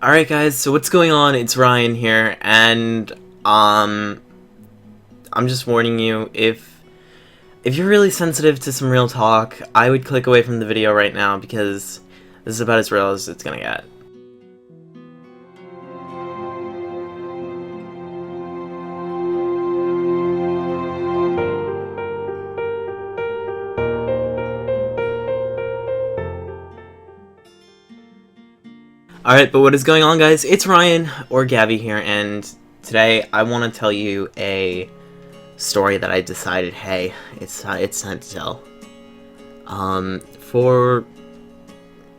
Alright guys, so what's going on? It's Ryan here, and I'm just warning you, if you're really sensitive to some real talk, I would click away from the video right now because this is about as real as it's gonna get. Alright, but what is going on, guys? It's Ryan, or Gavvy here, and today I want to tell you a story that I decided, hey, it's time to tell. For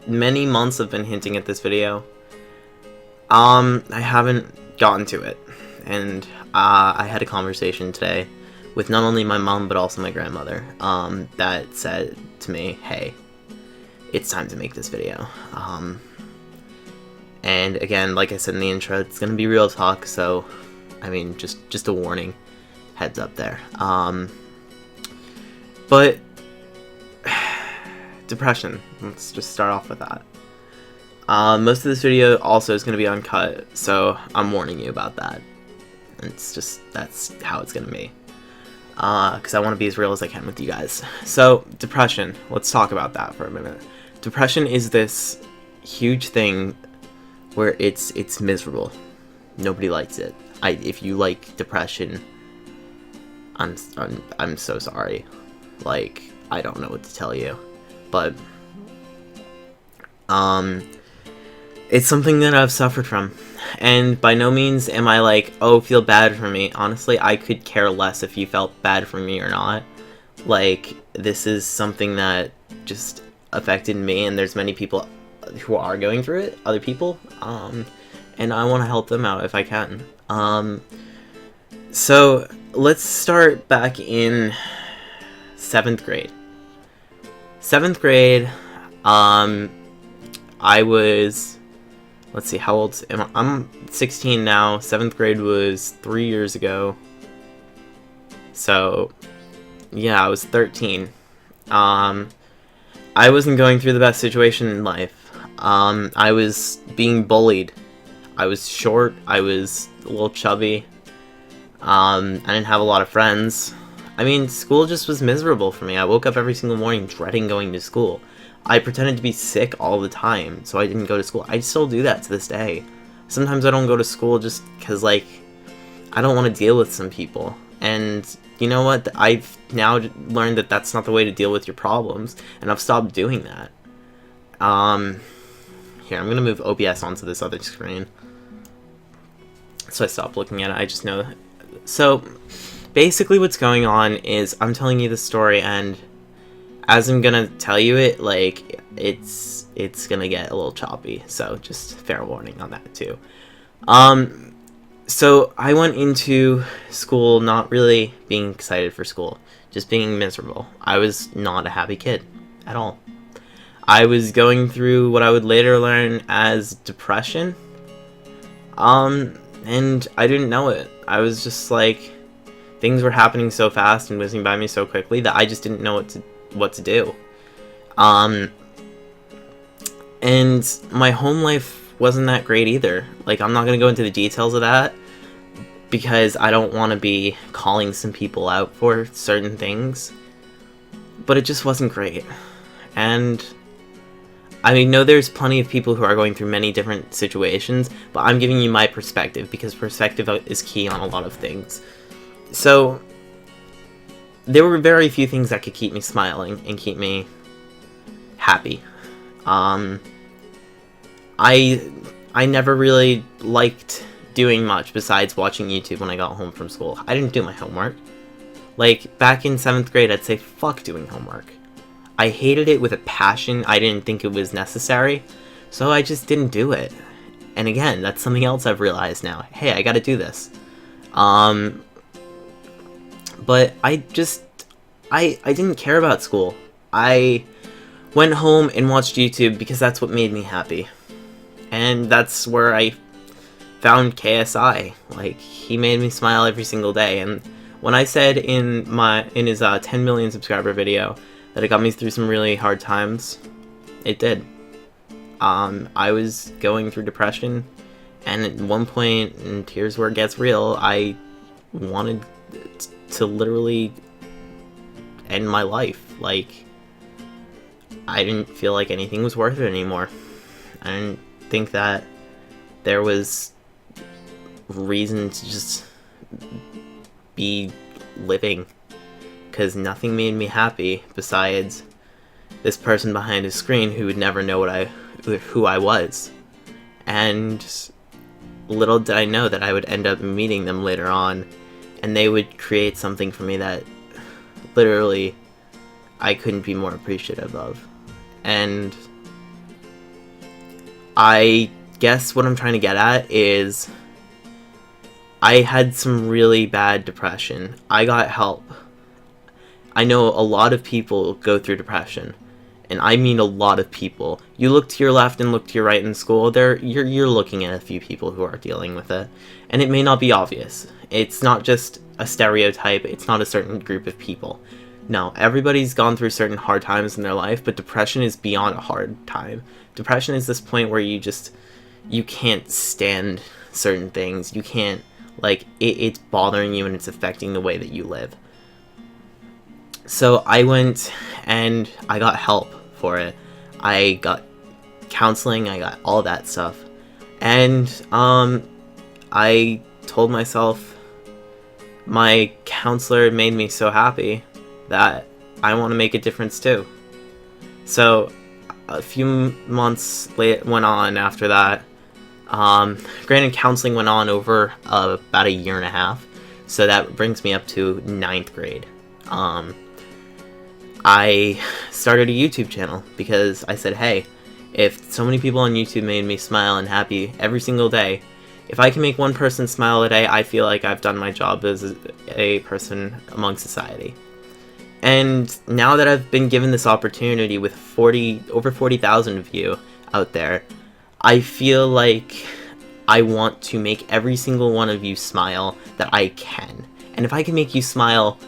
many months I've been hinting at this video. I haven't gotten to it, and I had a conversation today with not only my mom, but also my grandmother, that said to me, hey, it's time to make this video. And again, like I said in the intro, it's gonna be real talk, so, I mean, just a warning, heads up there. But, depression, let's just start off with that. Most of this video also is gonna be uncut, so I'm warning you about that. It's just, that's how it's gonna be. Because I want to be as real as I can with you guys. So, depression, let's talk about that for a minute. Depression is this huge thing where it's miserable. Nobody likes it. If you like depression, I'm so sorry. Like, I don't know what to tell you, but it's something that I've suffered from, and by no means am I like, oh, feel bad for me. Honestly, I could care less if you felt bad for me or not. Like, this is something that just affected me, and there's many people who are going through it, other people, and I want to help them out if I can. So let's start back in 7th grade. 7th grade, I was, let's see, how old am I? I'm 16 now. 7th grade was 3 years ago. So, yeah, I was 13. I wasn't going through the best situation in life. I was being bullied. I was short, I was a little chubby, I didn't have a lot of friends. I mean, school just was miserable for me. I woke up every single morning dreading going to school. I pretended to be sick all the time, so I didn't go to school. I still do that to this day. Sometimes I don't go to school just because, like, I don't want to deal with some people. And you know what? I've now learned that that's not the way to deal with your problems, and I've stopped doing that. Here, I'm gonna move OBS onto this other screen, so I stopped looking at it. I just know that. So, basically what's going on is I'm telling you the story, and as I'm gonna tell you it, like, it's gonna get a little choppy, so just fair warning on that too. So I went into school not really being excited for school, just being miserable. I was not a happy kid at all. I was going through what I would later learn as depression, and I didn't know it. I was just like, things were happening so fast and whizzing by me so quickly that I just didn't know what to do. And my home life wasn't that great either. Like, I'm not gonna go into the details of that because I don't want to be calling some people out for certain things, but it just wasn't great. And I mean, no, there's plenty of people who are going through many different situations, but I'm giving you my perspective because perspective is key on a lot of things. So, there were very few things that could keep me smiling and keep me happy. I never really liked doing much besides watching YouTube when I got home from school. I didn't do my homework. Like, back in 7th grade, I'd say, fuck doing homework. I hated it with a passion. I didn't think it was necessary, so I just didn't do it. And again, that's something else I've realized now. Hey, I gotta do this. But I didn't care about school. I went home and watched YouTube because that's what made me happy. And that's where I found KSI. Like, he made me smile every single day. And when I said in his 10 million subscriber video that it got me through some really hard times, it did. I was going through depression, and at one point, and here's where it gets real, I wanted to literally end my life. Like, I didn't feel like anything was worth it anymore. I didn't think that there was reason to just be living, because nothing made me happy besides this person behind a screen who would never know who I was. And little did I know that I would end up meeting them later on, and they would create something for me that literally I couldn't be more appreciative of. And I guess what I'm trying to get at is I had some really bad depression. I got help. I know a lot of people go through depression, and I mean a lot of people. You look to your left and look to your right in school, you're looking at a few people who are dealing with it, and it may not be obvious. It's not just a stereotype, it's not a certain group of people. No, everybody's gone through certain hard times in their life, but depression is beyond a hard time. Depression is this point where you can't stand certain things. You can't, like, it's bothering you and it's affecting the way that you live. So I went and I got help for it. I got counseling, I got all that stuff. And I told myself, my counselor made me so happy that I want to make a difference too. So a few months went on after that. Granted, counseling went on over about a year and a half, so that brings me up to 9th grade. I started a YouTube channel because I said, hey, if so many people on YouTube made me smile and happy every single day, if I can make one person smile a day, I feel like I've done my job as a person among society. And now that I've been given this opportunity with over 40,000 of you out there, I feel like I want to make every single one of you smile that I can. And if I can make you smile,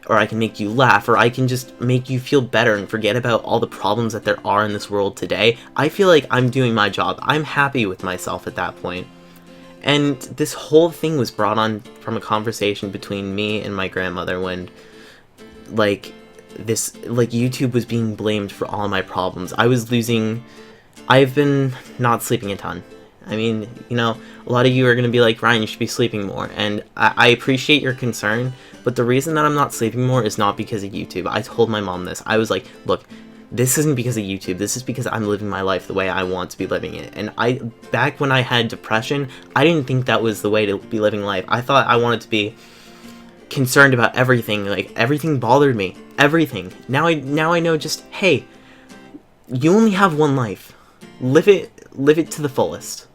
or I can make you laugh, or I can just make you feel better and forget about all the problems that there are in this world today, I feel like I'm doing my job. I'm happy with myself at that point. And this whole thing was brought on from a conversation between me and my grandmother when, YouTube was being blamed for all my problems. I've been not sleeping a ton. I mean, a lot of you are going to be like, Ryan, you should be sleeping more. And I appreciate your concern, but the reason that I'm not sleeping more is not because of YouTube. I told my mom this. I was like, look, this isn't because of YouTube. This is because I'm living my life the way I want to be living it. And back when I had depression, I didn't think that was the way to be living life. I thought I wanted to be concerned about everything. Like, everything bothered me. Everything. Now I know just, hey, you only have one life. Live it to the fullest.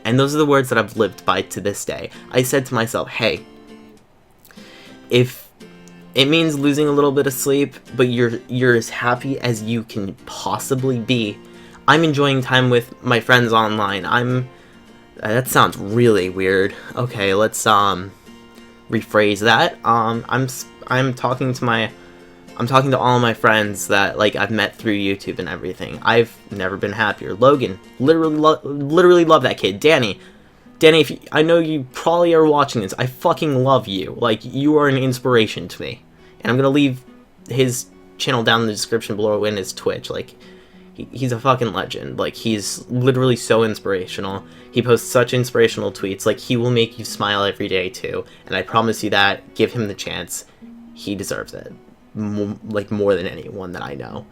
And those are the words that I've lived by to this day. I said to myself, hey, if it means losing a little bit of sleep, but you're as happy as you can possibly be, I'm enjoying time with my friends online. That sounds really weird. Okay, let's rephrase that. I'm talking to all of my friends that, like, I've met through YouTube and everything. I've never been happier. Logan, literally love that kid. Danny, I know you probably are watching this. I fucking love you. Like, you are an inspiration to me. And I'm gonna leave his channel down in the description below and his Twitch. Like, he's a fucking legend. Like, he's literally so inspirational. He posts such inspirational tweets. Like, he will make you smile every day too. And I promise you that. Give him the chance. He deserves it. More than anyone that I know.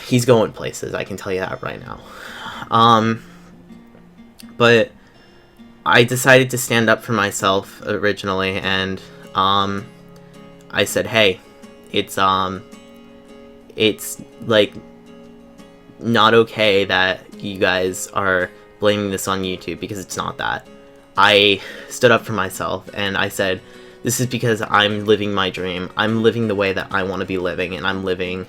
He's going places, I can tell you that right now. But I decided to stand up for myself originally, and I said, hey, it's like not okay that you guys are blaming this on YouTube, because it's not that. I stood up for myself and I said, this is because I'm living my dream. I'm living the way that I want to be living, and I'm living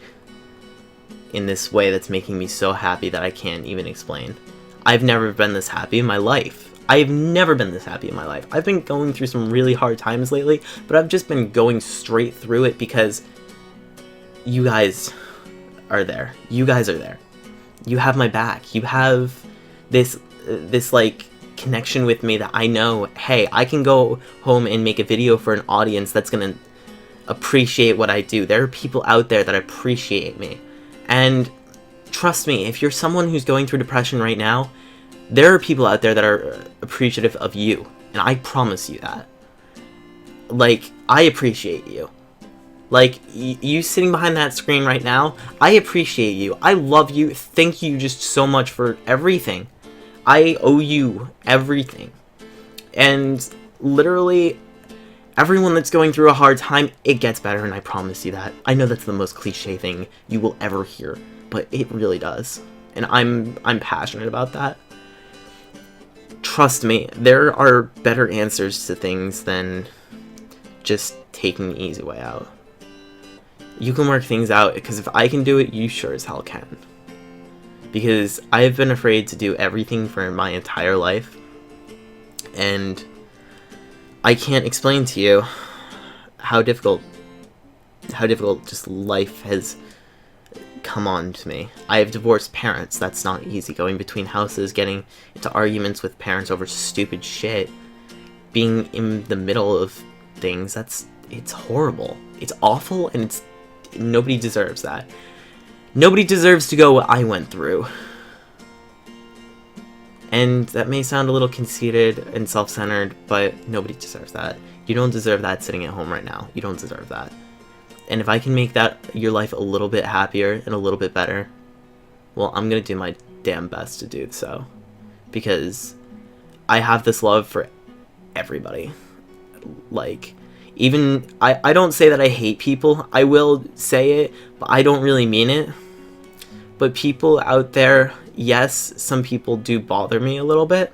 in this way that's making me so happy that I can't even explain. I've never been this happy in my life. I've never been this happy in my life. I've been going through some really hard times lately, but I've just been going straight through it because you guys are there. You guys are there. You have my back. You have this like connection with me that I know, hey, I can go home and make a video for an audience that's gonna appreciate what I do. There are people out there that appreciate me. And trust me, if you're someone who's going through depression right now, there are people out there that are appreciative of you. And I promise you that. Like, I appreciate you. Like, you sitting behind that screen right now, I appreciate you. I love you. Thank you just so much for everything. I owe you everything. And literally, everyone that's going through a hard time, it gets better, and I promise you that. I know that's the most cliche thing you will ever hear, but it really does. And I'm passionate about that. Trust me, there are better answers to things than just taking the easy way out. You can work things out, because if I can do it, you sure as hell can. Because I've been afraid to do everything for my entire life, and I can't explain to you how difficult just life has come on to me. I have divorced parents. That's not easy. Going between houses, getting into arguments with parents over stupid shit, being in the middle of things, it's horrible. It's awful, and nobody deserves that. Nobody deserves to go what I went through. And that may sound a little conceited and self-centered, but nobody deserves that. You don't deserve that sitting at home right now. You don't deserve that. And if I can make that your life a little bit happier and a little bit better, well, I'm gonna do my damn best to do so. Because I have this love for everybody. Like, even, I don't say that I hate people. I will say it, but I don't really mean it. But people out there, yes, some people do bother me a little bit.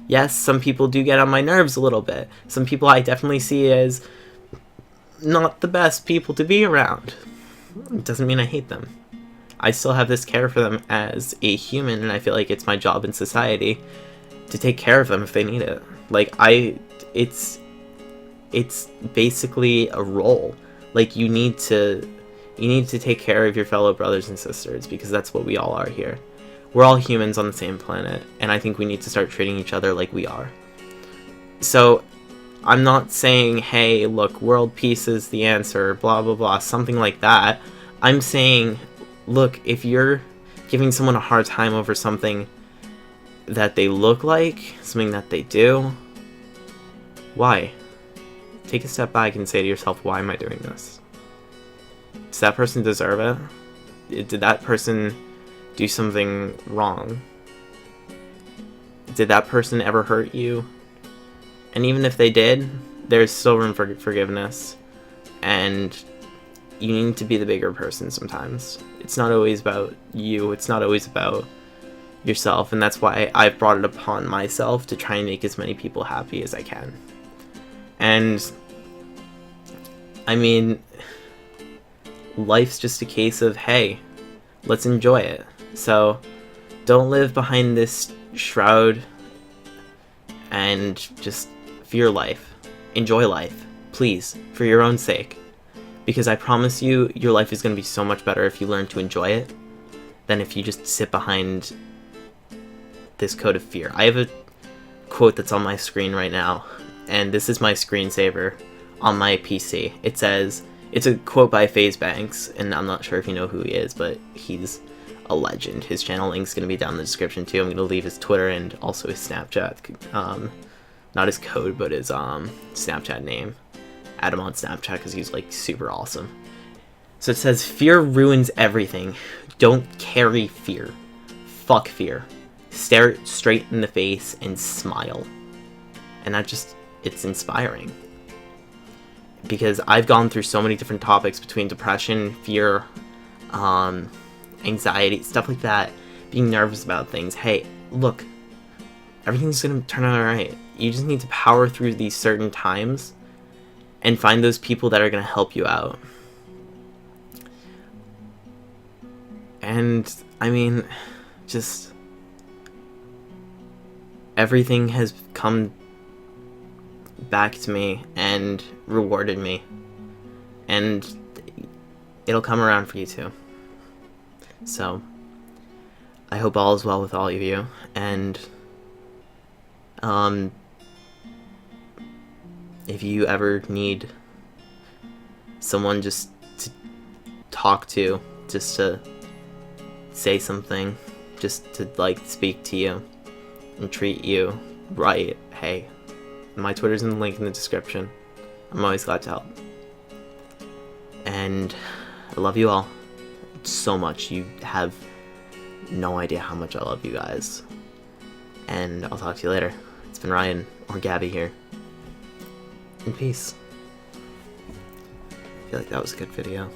Yes, some people do get on my nerves a little bit. Some people I definitely see as not the best people to be around. It doesn't mean I hate them. I still have this care for them as a human, and I feel like it's my job in society to take care of them if they need it. Like, it's basically a role. Like, you need to take care of your fellow brothers and sisters, because that's what we all are here. We're all humans on the same planet, and I think we need to start treating each other like we are. So, I'm not saying, hey, look, world peace is the answer, blah, blah, blah, something like that. I'm saying, look, if you're giving someone a hard time over something that they look like, something that they do, why? Take a step back and say to yourself, why am I doing this? Does that person deserve it? Did that person do something wrong? Did that person ever hurt you? And even if they did, there's still room for forgiveness. And you need to be the bigger person sometimes. It's not always about you. It's not always about yourself. And that's why I've brought it upon myself to try and make as many people happy as I can. And, I mean, life's just a case of, hey, let's enjoy it. So, don't live behind this shroud and just fear life. Enjoy life, please, for your own sake. Because I promise you, your life is going to be so much better if you learn to enjoy it than if you just sit behind this code of fear. I have a quote that's on my screen right now, and this is my screensaver on my PC. It says, it's a quote by FaZe Banks, and I'm not sure if you know who he is, but he's a legend. His channel link's going to be down in the description too. I'm going to leave his Twitter and also his Snapchat. Not his code, but his Snapchat name. Add him on Snapchat because he's like super awesome. So it says, fear ruins everything. Don't carry fear. Fuck fear. Stare it straight in the face and smile. And that just, it's inspiring. Because I've gone through so many different topics between depression, fear, anxiety, stuff like that. Being nervous about things. Hey, look, everything's gonna turn out alright. You just need to power through these certain times and find those people that are gonna help you out. And, I mean, just everything has come back to me and rewarded me. And it'll come around for you too. So, I hope all is well with all of you, and if you ever need someone just to talk to, just to say something, just to like speak to you and treat you right, hey, my Twitter's in the link in the description. I'm always glad to help. And I love you all so much. You have no idea how much I love you guys. And I'll talk to you later. It's been Ryan, or Gavvy here. And peace. I feel like that was a good video.